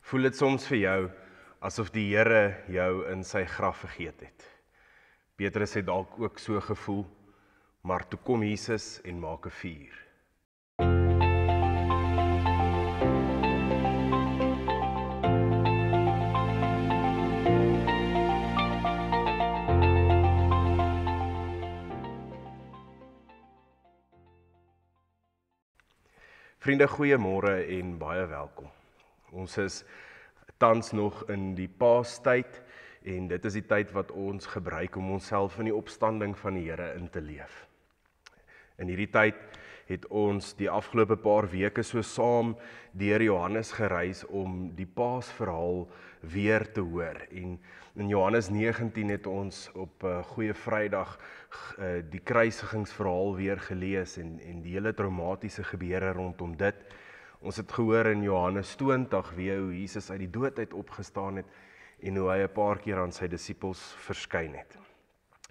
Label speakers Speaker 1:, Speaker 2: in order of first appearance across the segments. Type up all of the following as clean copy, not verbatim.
Speaker 1: Voel dit soms vir jou asof die Here jou in sy graf vergeet het? Petrus het dalk ook so gevoel, maar toe kom Jesus en maak 'n vuur. Vriende, goeiemôre en baie welkom. Ons is tans nog in die Paastyd en dit is die tyd wat ons gebruik om onsself in die opstanding van die Here in te leef. In hierdie tyd het ons die afgelope paar weke so saam deur Johannes gereis om die Paasverhaal weer te hoor. En in Johannes 19 het ons op Goeie Vrydag die kruisigingsverhaal weer gelees en die hele traumatiese gebeure rondom dit. Ons het gehoor in Johannes 20 weer hoe Jesus uit die dood uit opgestaan het en hoe hy 'n paar keer aan sy disippels verskyn het.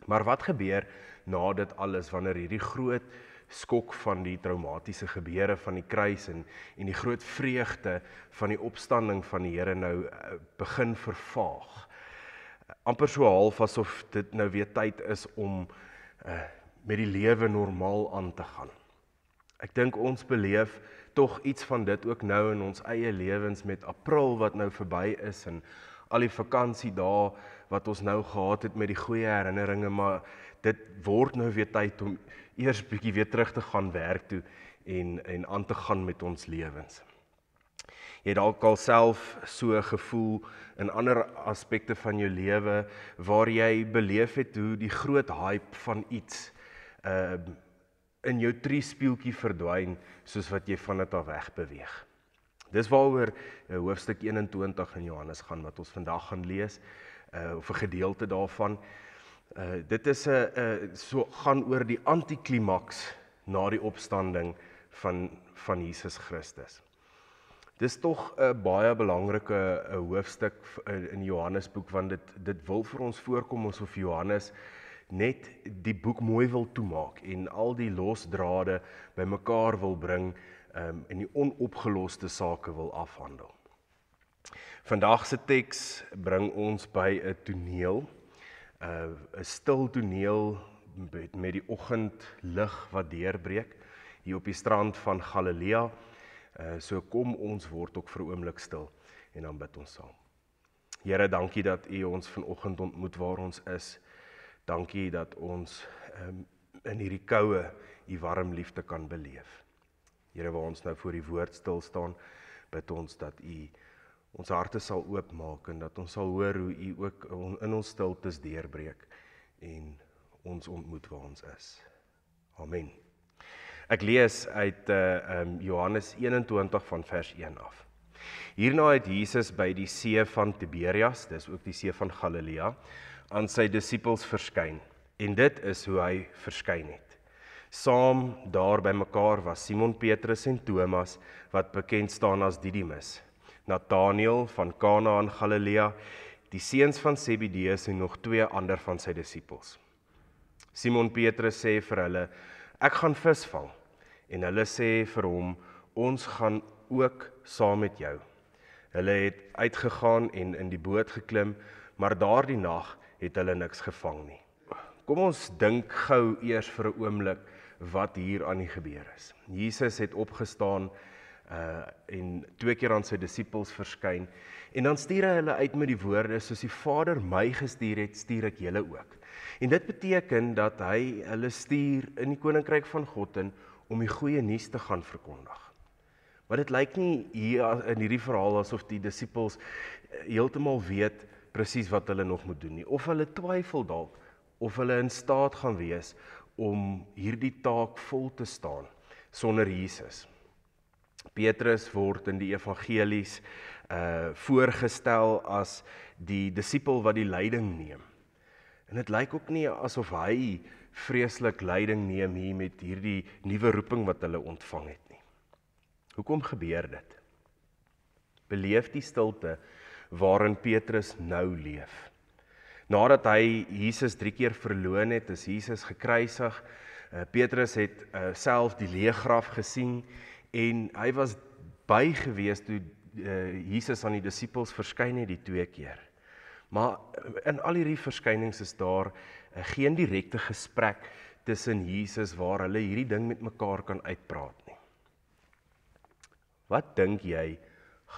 Speaker 1: Maar wat gebeur na dit alles wanneer hierdie groot skok van die traumatiese gebeure van die kruis en die groot vreugde van die opstanding van die Here nou begin vervaag? Amper so half asof dit nou weer tyd is om met die lewe normaal aan te gaan. Ek dink ons beleef tog iets van dit ook nou in ons eie lewens met April wat nou verby is en al die vakansiedae wat ons nou gehad het met die goeie herinneringe, maar dit word nou weer tyd om eers bietjie weer terug te gaan werk toe en aan te gaan met ons lewens. Jy het dalk al self so gevoel in ander aspekte van jou lewe waar jy beleef het hoe die groot hype van iets in jou triespieeltjie verdwyn soos wat jy van dit af wegbeweeg. Dis waaroor hoofstuk 21 in Johannes gaan wat ons vandag gaan lees, of 'n gedeelte daarvan. Dit is gaan oor die antiklimaks na die opstanding van Jesus Christus. Dis tog 'n baie belangrike hoofstuk in Johannesboek, want dit wil vir ons voorkom asof Johannes net die boek mooi wil toemaak en al die losdrade bymekaar wil bring en die onopgeloste sake wil afhandel. Vandag se teks bring ons by 'n toneel, 'n stil toneel met die oggendlig wat deurbreek hier op die strand van Galilea. So kom ons word ook vir 'n oomblik stil en dan bid ons saam. Here, dankie dat U ons vanoggend ontmoet waar ons is. Dankie dat ons in hierdie koue U warm liefde kan beleef. Here, waar ons nou voor die woord stil staan, bid ons dat U ons harte sal oopmaak en dat ons sal hoor hoe U ook in ons stiltes deurbreek en ons ontmoet waar ons is. Amen. Ek lees uit Johannes 21 van vers 1 af. Hierna het Jesus by die see van Tiberias, dis ook die see van Galilea, aan sy disippels verskyn. En dit is hoe hy verskyn het. Saam daar by mekaar was Simon Petrus en Thomas, wat bekend staan as Didimus, Nathanael van Kana in Galilea, die seuns van Zebedeus en nog 2 ander van sy disippels. Simon Petrus sê vir hulle, ek gaan visvang. En hulle sê vir hom, ons gaan ook saam met jou. Hulle het uitgegaan en in die boot geklim, maar daardie nag het hulle niks gevang nie. Kom ons dink gou eers vir 'n oomblik wat hier aan die gebeur is. Jesus het opgestaan en 2 keer aan sy disippels verskyn en dan stuur hy hulle uit met die woorde, soos die Vader my gestuur het, stuur ek julle ook. En dit beteken dat hy hulle stuur in die koninkryk van God om die goeie nuus te gaan verkondig. Maar dit lyk nie hier in hierdie verhaal asof die disippels heeltemal weet presies wat hulle nog moet doen nie, of hulle twyfel dalk, of hulle in staat gaan wees om hierdie taak vol te staan sonder Jesus. Petrus word in die evangelies voorgestel as die disipel wat die leiding neem. En dit lyk ook nie asof hy vreeslik leiding neem hier met hierdie nuwe roeping wat hulle ontvang het nie. Hoekom gebeur dit? Beleef die stilte waarin Petrus nou leef. Nadat hy Jesus 3 keer verloon het, is Jesus gekruisig. Petrus het self die leë graf gesien en hy was by gewees toe Jesus aan die disippels verskyn het die 2 keer. Maar in al hierdie verskynings is daar geen direkte gesprek tussen Jesus waar hulle hierdie ding met mekaar kan uitpraat nie. Wat dink jy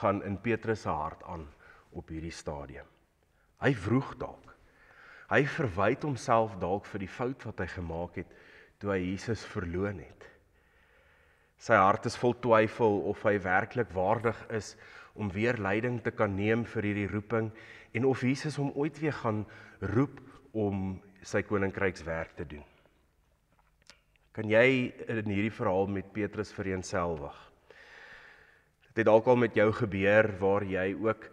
Speaker 1: gaan in Petrus se hart aan op hierdie stadium? Hy vroeg dalk. Hy verwyd homself dalk vir die fout wat hy gemaak het toe hy Jesus verloon het. Sy hart is vol twyfel of hy werklik waardig is om weer leiding te kan neem vir hierdie roeping en of Jesus hom ooit weer gaan roep om sy koninkrykswerk te doen. Kan jy in hierdie verhaal met Petrus vereenselwig? Dit het dalk al met jou gebeur waar jy ook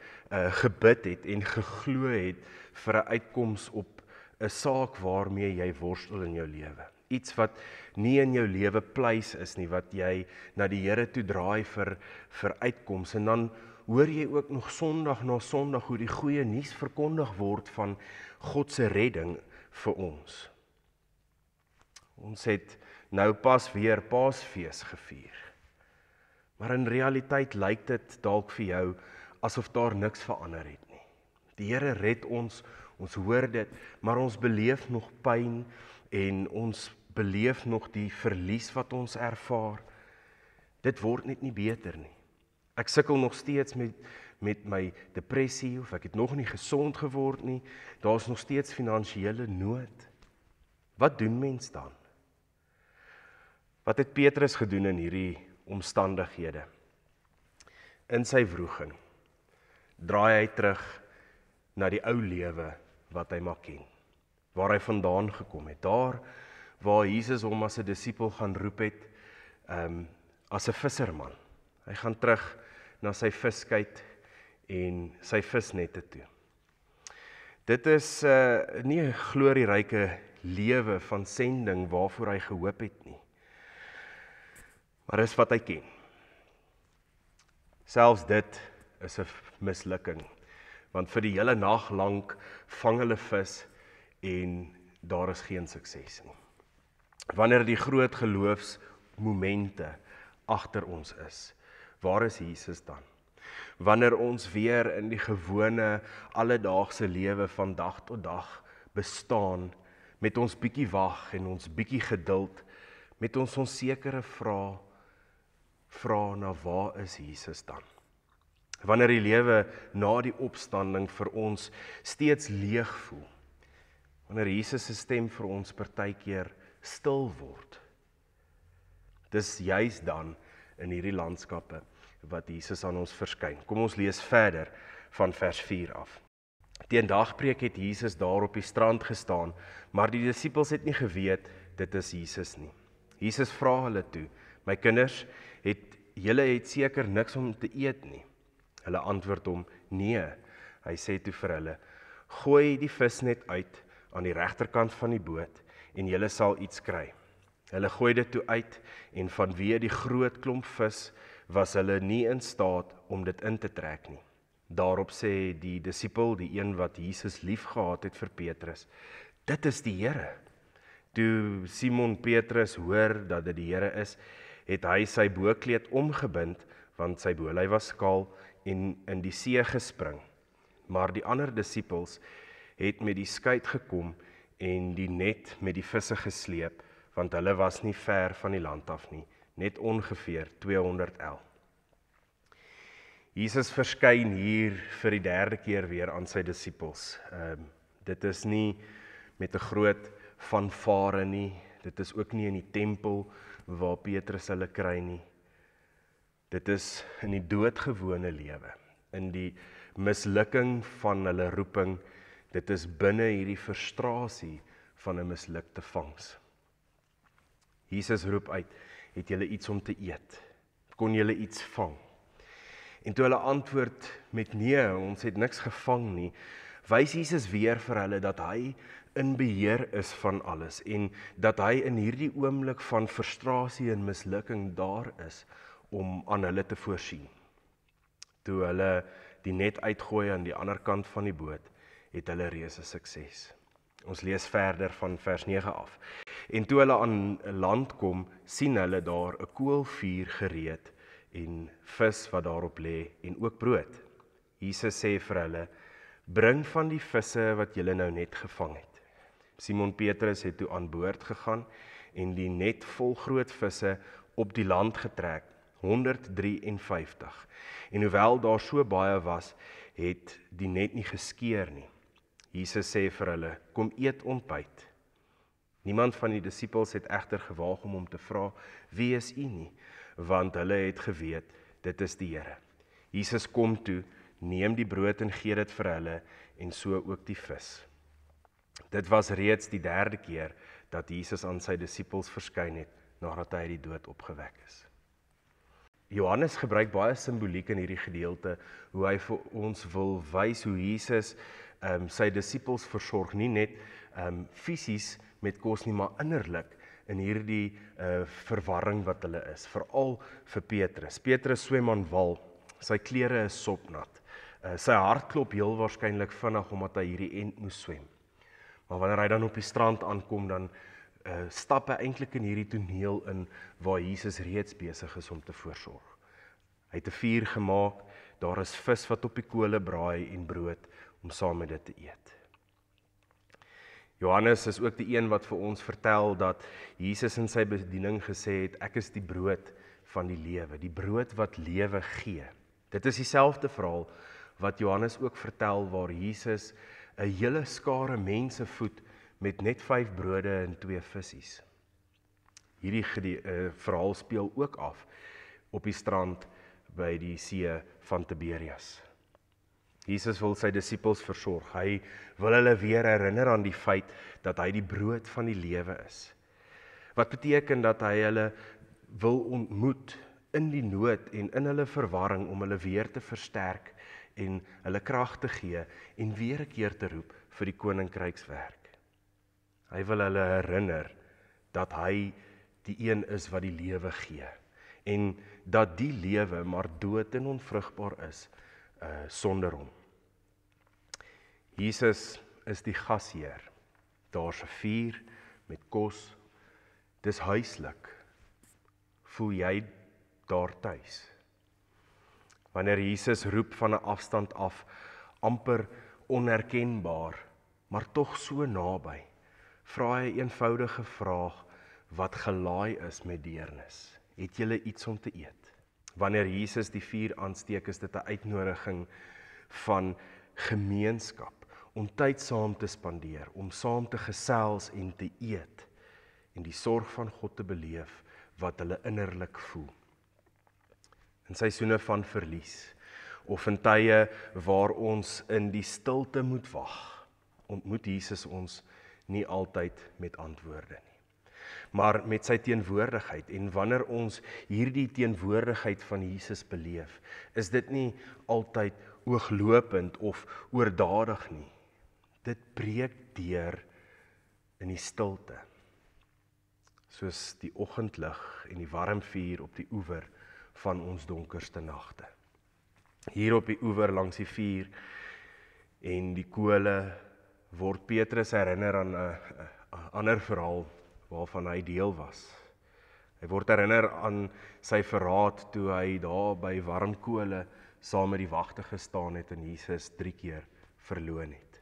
Speaker 1: gebid het en geglo het vir 'n uitkoms op 'n saak waarmee jy worstel in jou lewe. Iets wat nie in jou lewe pleis is nie, wat jy na die Here toe draai vir uitkoms. En dan hoor jy ook nog Sondag na Sondag hoe die goeie nuus verkondig word van God se redding vir ons. Ons het nou pas weer Paasfees gevier. Maar in realiteit lyk dit dalk vir jou asof daar niks verander het nie. Die Here red ons hoor dit, maar ons beleef nog pyn en ons beleef nog die verlies wat ons ervaar. Dit word net nie beter nie. Ek sukkel nog steeds met my depressie, of ek het nog nie gesond geword nie. Daar's nog steeds finansiële nood. Wat doen mens dan? Wat het Petrus gedoen in hierdie omstandighede? In sy wroging draai hy terug na die ou lewe wat hy maar ken, waar hy vandaan gekom het, daar waar Jesus hom as 'n disipel gaan roep het, as 'n visserman. Hy gaan terug na sy viskuit en sy visnette toe. Dit is nie 'n glorieryke lewe van sending waarvoor hy gehoop het nie, maar dis wat hy ken. Selfs dit is 'n mislukking, want vir die hele nag lank vang hulle vis en daar is geen sukses nie. Wanneer die groot geloofsmomente agter ons is, waar is Jesus dan? Wanneer ons weer in die gewone alledaagse lewe van dag tot dag bestaan, met ons bietjie wag en ons bietjie geduld, met ons onsekere vra na waar is Jesus dan? Wanneer die lewe na die opstanding vir ons steeds leeg voel, wanneer Jesus se stem vir ons partykeer stil word, dis juis dan in hierdie landskappe wat Jesus aan ons verskyn. Kom ons lees verder van vers 4 af. Teen dagbreek het Jesus daar op die strand gestaan, maar die disippels het nie geweet dit is Jesus nie. Jesus vra hulle toe: "My kinders, julle het seker niks om te eet nie?" Hulle antwoord hom: "Nee." Hy sê toe vir hulle: "Gooi die visnet uit aan die regterkant van die boot en julle sal iets kry." Hulle gooi dit toe uit en vanweë die groot klomp vis was hulle nie in staat om dit in te trek nie. Daarop sê die disipel, die een wat Jesus liefgehad het, vir Petrus: "Dit is die Here." Toe Simon Petrus hoor dat dit die Here is, het hy sy bookleed omgebind, want sy boelei was skaal, en in die see gespring. Maar die ander disipels het met die skuit gekom en die net met die visse gesleep, want hulle was nie ver van die land af nie, net ongeveer 200 el. Jesus verskyn hier vir die 3de keer weer aan sy disipels. Dit is nie met 'n groot fanfare nie, dit is ook nie in die tempel waar Petrus hulle kry nie. Dit is in die doodgewone lewe, in die mislukking van hulle roeping, dit is binne hierdie frustrasie van 'n mislukte vangs. Jesus roep uit: "Het julle iets om te eet? Kon julle iets vang?" En toe hulle antwoord met nee, ons het niks gevang nie, wys Jesus weer vir hulle dat hy in beheer is van alles en dat hy in hierdie oomblik van frustrasie en mislukking daar is om aan hulle te voorsien. Toe hulle die net uitgooi aan die ander kant van die boot, het hulle reuse sukses. Ons lees verder van vers 9 af. En toe hulle aan land kom, sien hulle daar 'n koolvuur gereed en vis wat daarop lê en ook brood. Jesus sê vir hulle, bring van die visse wat julle nou net gevang het. Simon Petrus het toe aan boord gegaan en die net vol groot visse op die land getrek, 153. En hoewel daar so baie was, het die net nie geskeur nie. Jesus sê vir hulle, kom eet ontbyt. Niemand van die disippels het egter gewaag om hom te vra, wie is u nie? Want hulle het geweet, dit is die Here. Jesus kom toe, neem die brood en gee dit vir hulle, en so ook die vis. Dit was reeds die 3de keer dat Jesus aan sy disippels verskyn het, nadat hy uit die dood opgewek is. Johannes gebruik baie simboliek in hierdie gedeelte, hoe hy vir ons wil wys hoe Jesus sy disippels versorg, nie net fisies met kos nie, maar innerlik in hierdie verwarring wat hulle is, veral vir Petrus. Petrus swem aan wal, sy klere is sopnat, sy hart klop heel waarskynlik vinnig omdat hy hierdie end moes swem. Maar wanneer hy dan op die strand aankom, dan stap hy eintlik in hierdie toneel in waar Jesus reeds besig is om te voorsorg. Hy het 'n vuur gemaak, daar is vis wat op die kole braai en brood om saam met dit te eet. Johannes is ook die een wat vir ons vertel dat Jesus in sy bediening gesê het, ek is die brood van die lewe, die brood wat lewe gee. Dit is dieselfde verhaal wat Johannes ook vertel waar Jesus 'n hele skare mense voed met net 5 brode en 2 visse. Hierdie verhaal speel ook af op die strand by die see van Tiberias. Jesus wil sy disippels versorg. Hy wil hulle weer herinner aan die feit dat hy die brood van die lewe is. Wat beteken dat hy hulle wil ontmoet in die nood en in hulle verwarring om hulle weer te versterk en hulle krag te gee en weer 'n keer te roep vir die koninkrykswerk. Hy wil hulle herinner dat hy die een is wat die lewe gee en dat die lewe maar dood en onvrugbaar is sonder hom. Jesus is die gasheer. Daar's 'n vuur met kos. Dis huislik. Voel jy daar tuis? Wanneer Jesus roep van 'n afstand af, amper onherkenbaar, maar tog so naby, vra hy 'n eenvoudige vraag wat gelaai is met deernis. Het julle iets om te eet? Wanneer Jesus die vuur aansteek, is dit 'n uitnodiging van gemeenskap, om tyd saam te spandeer, om saam te gesels en te eet, en die sorg van God te beleef wat hulle innerlik voel. In seisoene van verlies, of in tye waar ons in die stilte moet wag, ontmoet Jesus ons nie altyd met antwoorde nie, maar met sy teenwoordigheid. En wanneer ons hierdie teenwoordigheid van Jesus beleef, is dit nie altyd ooglopend of oordadig nie. Dit breek deur in die stilte, soos die oggendlig en die warm vuur op die oewer van ons donkerste nagte. Hier op die oewer langs die vuur en die kole word Petrus herinner aan 'n ander verhaal waarvan hy deel was. Hy word herinner aan sy verraad toe hy daar by warm kole saam met die wagte gestaan het en Jesus 3 keer verloon het.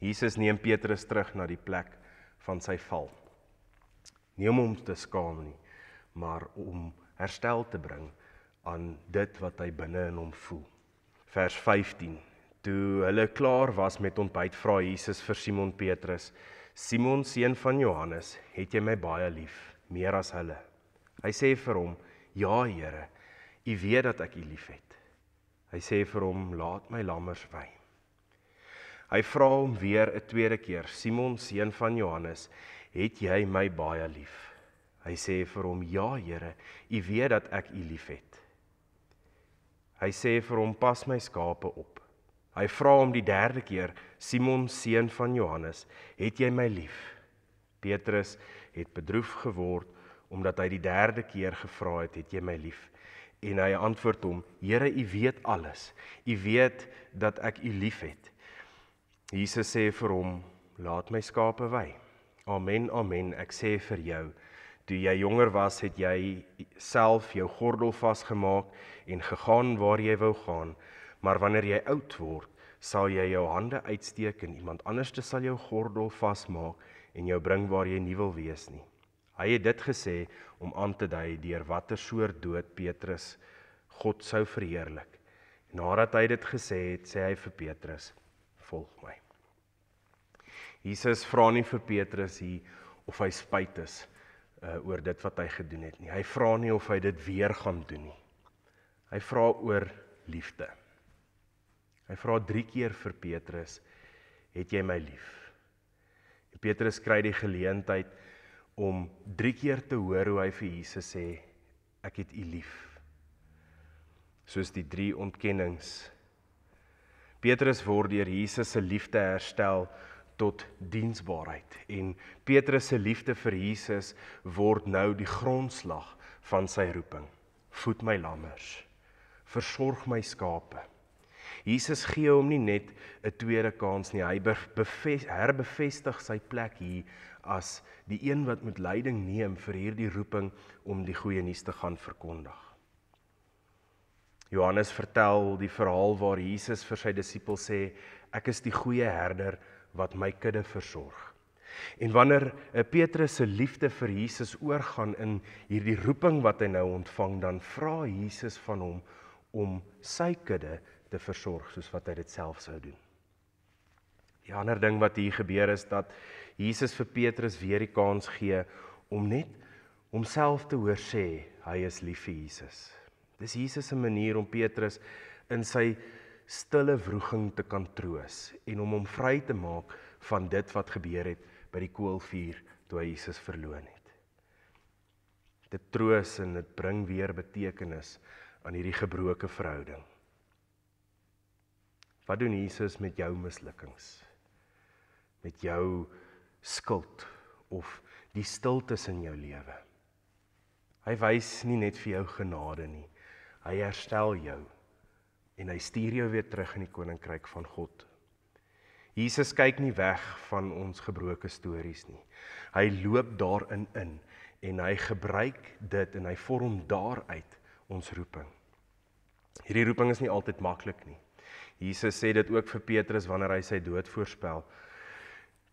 Speaker 1: Jesus neem Petrus terug na die plek van sy val. Nie om hom te skaam nie, maar om herstel te bring aan dit wat hy binne in hom voel. Vers 15. Toe hulle klaar was met ontbyt, vra Jesus vir Simon Petrus, Simon, seun van Johannes, het jy my baie lief, meer as hulle? Hy sê vir hom, ja Here, u weet dat ek u lief het. Hy sê vir hom, laat my lammers wei. Hy vra hom weer 'n tweede keer, Simon, seun van Johannes, het jy my baie lief? Hy sê vir hom, ja Here, u weet dat ek u lief het. Hy sê vir hom, pas my skape op. Hy vra hom die 3de keer, Simon, seun van Johannes, het jy my lief? Petrus het bedroef geword, omdat hy die 3de keer gevra het jy my lief? En hy antwoord hom, Here, u weet alles, u weet dat ek u lief het. Jesus sê vir hom, laat my skape wei. Amen, amen, ek sê vir jou, Toe jy jonger was, het jy self jou gordel vasgemaak en gegaan waar jy wou gaan, maar wanneer jy oud word, sal jy jou hande uitsteek en iemand anderste sal jou gordel vasmaak en jou bring waar jy nie wil wees nie. Hy het dit gesê om aan te dui deur watter soort dood Petrus God sou verheerlik. Nadat hy dit gesê het, sê hy vir Petrus, volg my. Jesus vra nie vir Petrus hier of hy spyt is oor dit wat hy gedoen het nie. Hy vra nie of hy dit weer gaan doen nie. Hy vra oor liefde. Hy vra 3 keer vir Petrus, het jy my lief? En Petrus kry die geleentheid om 3 keer te hoor hoe hy vir Jesus sê, ek het u lief. Soos die 3 ontkennings. Petrus word deur Jesus se liefde herstel tot diensbaarheid. En Petrus se liefde vir Jesus word nou die grondslag van sy roeping. Voed my lammers, versorg my skape. Jesus gee hom nie net 'n tweede kans nie, hy herbevestig sy plek hier as die een wat moet leiding neem vir hierdie roeping om die goeie nuus te gaan verkondig. Johannes vertel die verhaal waar Jesus vir sy disippels sê, ek is die goeie herder wat my kudde versorg. En wanneer Petrus se liefde vir Jesus oorgaan in hierdie roeping wat hy nou ontvang, dan vra Jesus van hom om sy kudde te versorg, soos wat hy dit self sou doen. Die ander ding wat hier gebeur is dat Jesus vir Petrus weer die kans gee om net homself te hoor sê, hy is lief vir Jesus. Dis Jesus se manier om Petrus in sy stille wroeging te kan troos en om hom vry te maak van dit wat gebeur het by die koolvuur toe hy Jesus verloon het. Dit troos en dit bring weer betekenis aan hierdie gebroke verhouding. Wat doen Jesus met jou mislukkings? Met jou skuld of die stiltes in jou lewe? Hy wys nie net vir jou genade nie, hy herstel jou en hy stuur jou weer terug in die koninkryk van God. Jesus kyk nie weg van ons gebroke stories nie. Hy loop daarin in en hy gebruik dit en hy vorm daaruit ons roeping. Hierdie roeping is nie altyd maklik nie. Jesus sê dit ook vir Petrus wanneer hy sy dood voorspel.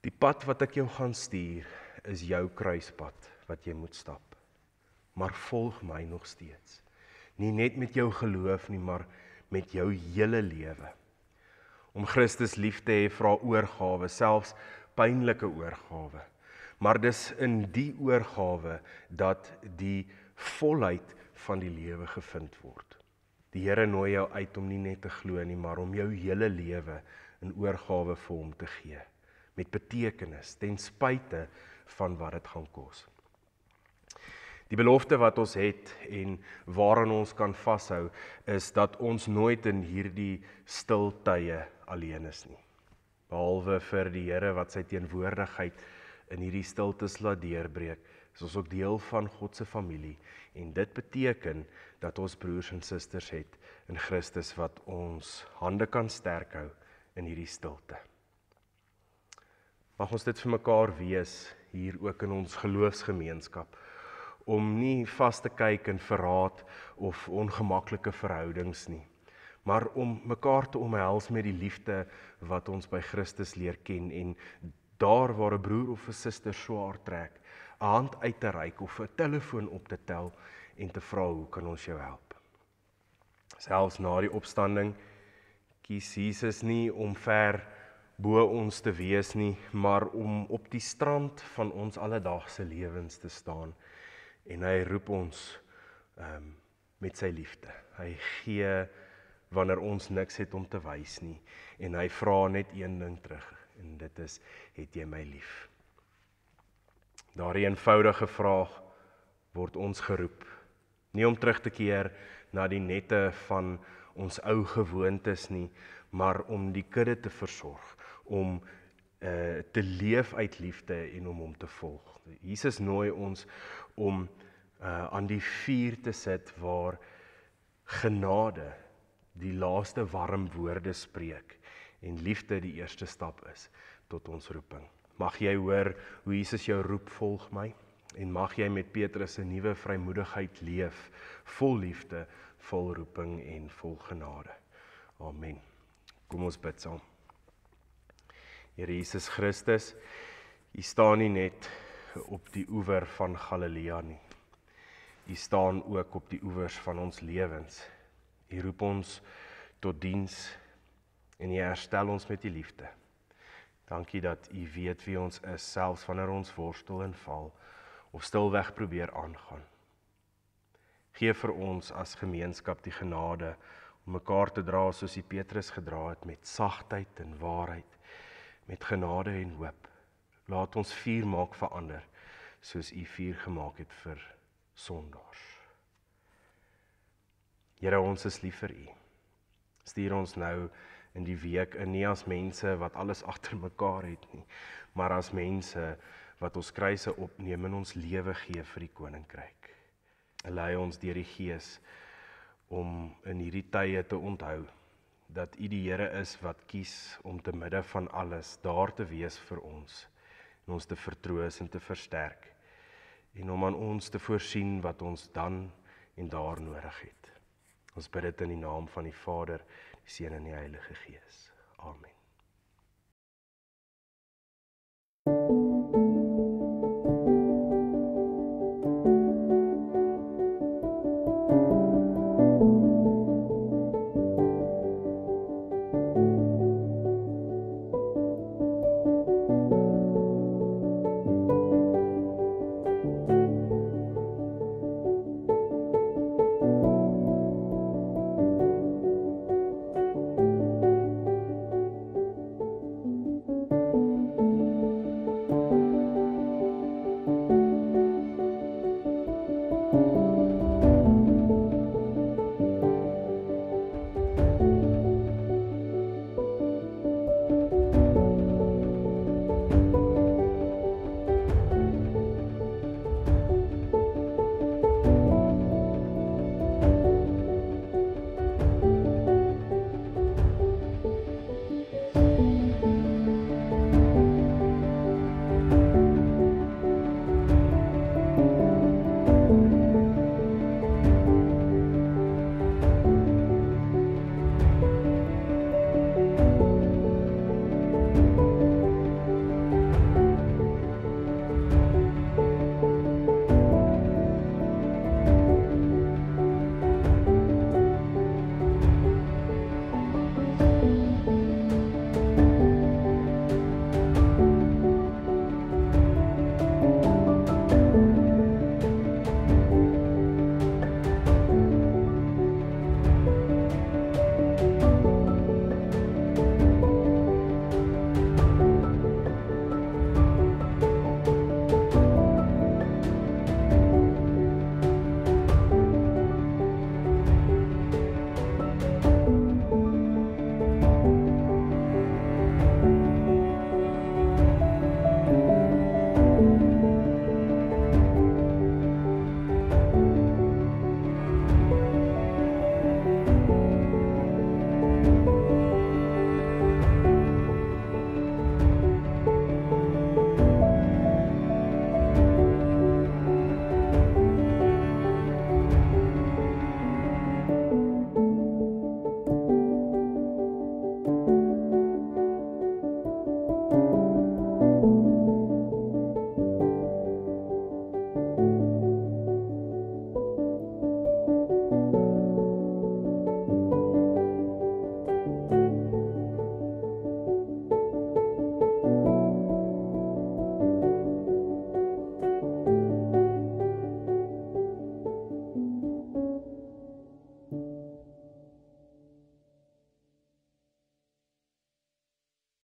Speaker 1: Die pad wat ek jou gaan stuur is jou kruispad wat jy moet stap. Maar volg my nog steeds. Nie net met jou geloof nie, maar met jou hele lewe. Om Christus lief te hê vra oorgawe, selfs pynlike oorgawe. Maar dis in die oorgawe dat die volheid van die lewe gevind word. Die Here nooi jou uit om nie net te glo nie, maar om jou hele lewe in oorgawe vir hom te gee. Met betekenis, ten spyte van wat dit gaan kos. Die belofte wat ons het en waaraan ons kan vashou, is dat ons nooit in hierdie stil tye alleen is nie. Behalwe vir die Here wat sy teenwoordigheid in hierdie stiltes laat deurbreek, is ons ook deel van God se familie en dit beteken dat ons broers en susters het in Christus wat ons hande kan sterk hou in hierdie stilte. Mag ons dit vir mekaar wees hier ook in ons geloofsgemeenskap, om nie vas te kyk in verraad of ongemaklike verhoudings nie, maar om mekaar te omhels met die liefde wat ons by Christus leer ken en daar waar 'n broer of 'n suster swaar trek, 'n hand uit te reik of 'n telefoon op te tel en te vra hoe kan ons jou help. Selfs na die opstanding kies Jesus nie om ver bo ons te wees nie, maar om op die strand van ons alledaagse lewens te staan. En hy roep ons met sy liefde. Hy gee wanneer ons niks het om te wys nie. En hy vra net een ding terug. En dit is, het jy my lief? Daardie eenvoudige vraag word ons geroep. Nie om terug te keer na die nette van ons ou gewoontes nie, maar om die kudde te versorg. Om te leef uit liefde en om hom te volg. Jesus nooi ons om aan die vuur te sit waar genade die laaste warm woorde spreek en liefde die eerste stap is tot ons roeping. Mag jy hoor hoe Jesus jou roep, volg my. En mag jy met Petrus 'n nuwe vrymoedigheid leef, vol liefde, vol roeping en vol genade. Amen. Kom ons bid saam. Here Jesus Christus, U staan nie net op die oewer van Galilea nie. U staan ook op die oewers van ons lewens. U roep ons tot diens en U herstel ons met U liefde. Dankie dat U weet wie ons is, selfs wanneer ons worstel en val, of stilweg probeer aangaan. Gee vir ons as gemeenskap die genade om mekaar te dra soos die Petrus gedra het, met sagtheid en waarheid, met genade en hoop. Laat ons vuur maak vir ander, soos U vuur gemaak het vir sondaars. Here, ons is lief vir U. Stuur ons nou in die week in, nie as mense wat alles agter mekaar het nie, maar as mense wat ons kruise opneem en ons lewe gee vir die koninkryk. Lei ons deur die Gees om in hierdie tye te onthou dat U die Here is wat kies om te midde van alles daar te wees vir ons en ons te vertroos en te versterk en om aan ons te voorsien wat ons dan en daar nodig het. Ons bid dit in die naam van die Vader, die Seun en die Heilige Gees. Amen.